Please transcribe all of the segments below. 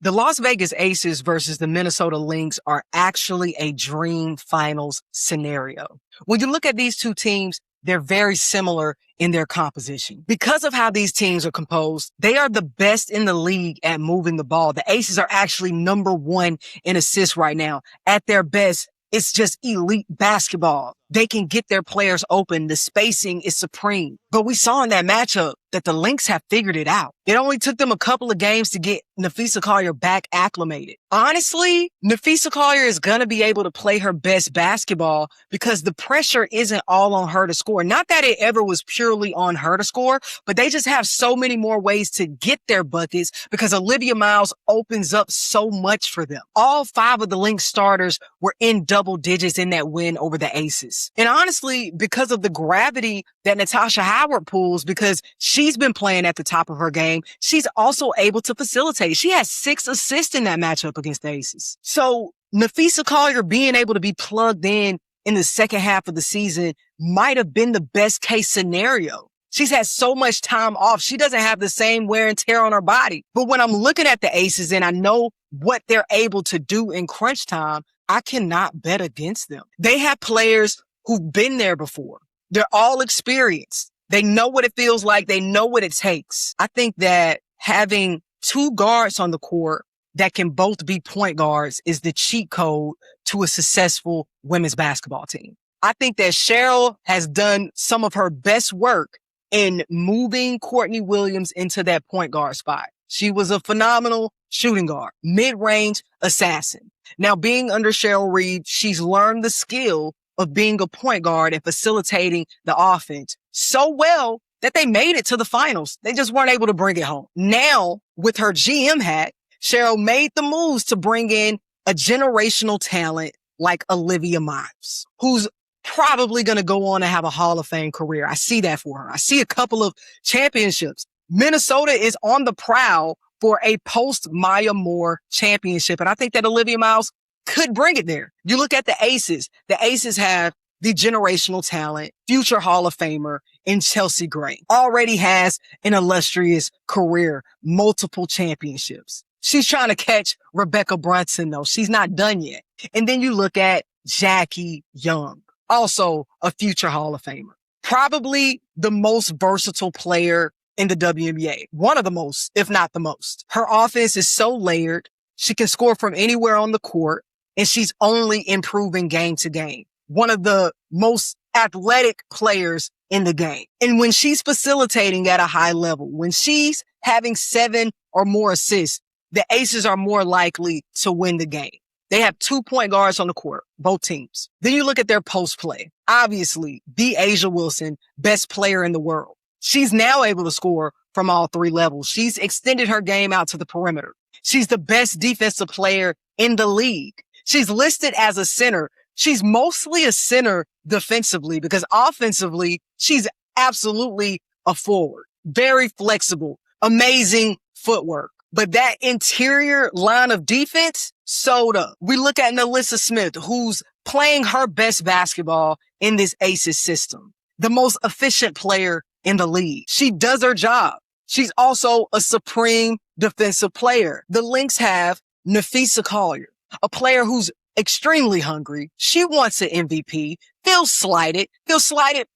The Las Vegas Aces versus the Minnesota Lynx are actually a dream finals scenario. When you look at these two teams, they're very similar in their composition. Because of how these teams are composed, they are the best in the league at moving the ball. The Aces are actually number one in assists right now. At their best, it's just elite basketball. They can get their players open. The spacing is supreme. But we saw in that matchup that the Lynx have figured it out. It only took them a couple of games to get Napheesa Collier back acclimated. Honestly, Napheesa Collier is going to be able to play her best basketball because the pressure isn't all on her to score. Not that it ever was purely on her to score, but they just have so many more ways to get their buckets because Olivia Miles opens up so much for them. All 5 of the Lynx starters were in double digits in that win over the Aces. And honestly, because of the gravity that Natasha Howard pulls, because she's been playing at the top of her game, she's also able to facilitate. She has 6 assists in that matchup against the Aces. So Napheesa Collier being able to be plugged in the second half of the season might have been the best case scenario. She's had so much time off. She doesn't have the same wear and tear on her body. But when I'm looking at the Aces and I know what they're able to do in crunch time, I cannot bet against them. They have players who've been there before. They're all experienced. They know what it feels like. They know what it takes. I think that having 2 guards on the court that can both be point guards is the cheat code to a successful women's basketball team. I think that Cheryl has done some of her best work in moving Courtney Williams into that point guard spot. She was a phenomenal shooting guard, mid-range assassin. Now, being under Cheryl Reed, she's learned the skill of being a point guard and facilitating the offense so well that they made it to the finals. They just weren't able to bring it home. Now, with her GM hat, Cheryl made the moves to bring in a generational talent like Olivia Miles, who's probably going to go on to have a Hall of Fame career. I see that for her. I see a couple of championships. Minnesota is on the prowl for a post-Maya Moore championship, and I think that Olivia Miles could bring it there. You look at the Aces. The Aces have the generational talent, future Hall of Famer in Chelsea Gray. Already has an illustrious career, multiple championships. She's trying to catch Rebecca Brunson, though. She's not done yet. And then you look at Jackie Young, also a future Hall of Famer. Probably the most versatile player in the WNBA. One of the most, if not the most. Her offense is so layered. She can score from anywhere on the court, and she's only improving game to game. One of the most athletic players in the game. And when she's facilitating at a high level, when she's having 7 or more assists, the Aces are more likely to win the game. They have 2 point guards on the court, both teams. Then you look at their post play. Obviously, the Asia Wilson, best player in the world. She's now able to score from all 3 levels. She's extended her game out to the perimeter. She's the best defensive player in the league. She's listed as a center. She's mostly a center defensively because offensively, she's absolutely a forward. Very flexible, amazing footwork. But that interior line of defense, sewed up. We look at Nalissa Smith, who's playing her best basketball in this Aces system. The most efficient player in the league. She does her job. She's also a supreme defensive player. The Lynx have Napheesa Collier, a player who's extremely hungry. She wants an MVP, feels slighted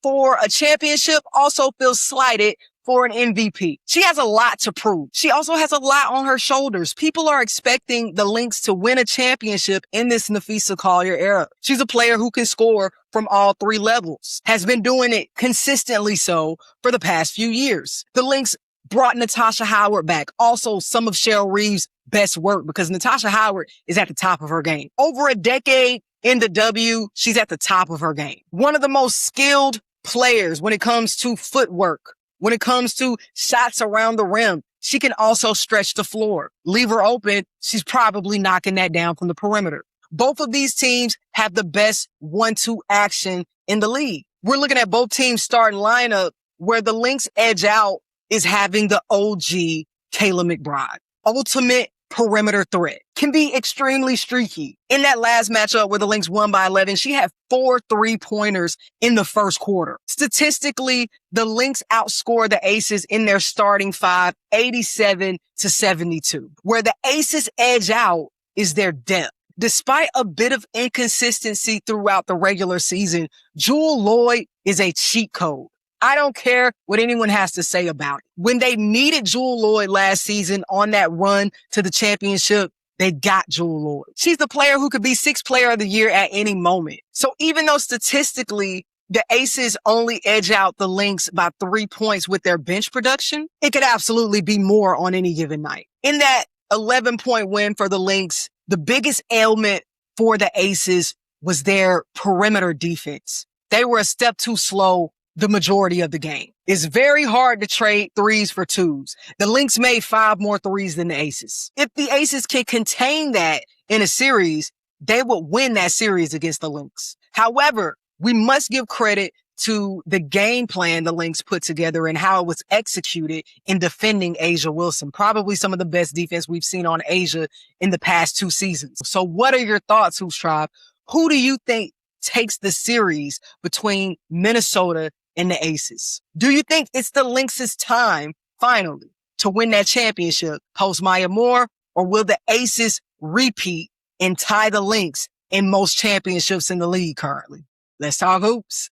for a championship, also feels slighted for an MVP. She has a lot to prove. She also has a lot on her shoulders. People are expecting the Lynx to win a championship in this Napheesa Collier era. She's a player who can score from all 3 levels, has been doing it consistently so for the past few years. The Lynx brought Natasha Howard back. Also, some of Cheryl Reeves' best work because Natasha Howard is at the top of her game. Over a decade in the W, she's at the top of her game. One of the most skilled players when it comes to footwork, when it comes to shots around the rim. She can also stretch the floor. Leave her open, she's probably knocking that down from the perimeter. Both of these teams have the best 1-2 action in the league. We're looking at both teams' starting lineup where the Lynx edge out is having the OG Kayla McBride. Ultimate perimeter threat. can be extremely streaky. In that last matchup where the Lynx won by 11, she had 4 3-pointers in the first quarter. Statistically, the Lynx outscored the Aces in their starting five, 87-72. Where the Aces edge out is their depth. Despite a bit of inconsistency throughout the regular season, Jewell Loyd is a cheat code. I don't care what anyone has to say about it. When they needed Jewell Loyd last season on that run to the championship, they got Jewell Loyd. She's the player who could be 6th player of the year at any moment. So even though statistically the Aces only edge out the Lynx by 3 points with their bench production, it could absolutely be more on any given night. In that 11-point win for the Lynx, the biggest ailment for the Aces was their perimeter defense. They were a step too slow the majority of the game. It's very hard to trade threes for twos. The Lynx made 5 more threes than the Aces. If the Aces can contain that in a series, they would win that series against the Lynx. However, we must give credit to the game plan the Lynx put together and how it was executed in defending A'ja Wilson. Probably some of the best defense we've seen on A'ja in the past 2 seasons. So what are your thoughts, Hoops Tribe? Who do you think takes the series between Minnesota and the Aces? Do you think it's the Lynx's time, finally, to win that championship post Maya Moore, or will the Aces repeat and tie the Lynx in most championships in the league currently? Let's talk hoops.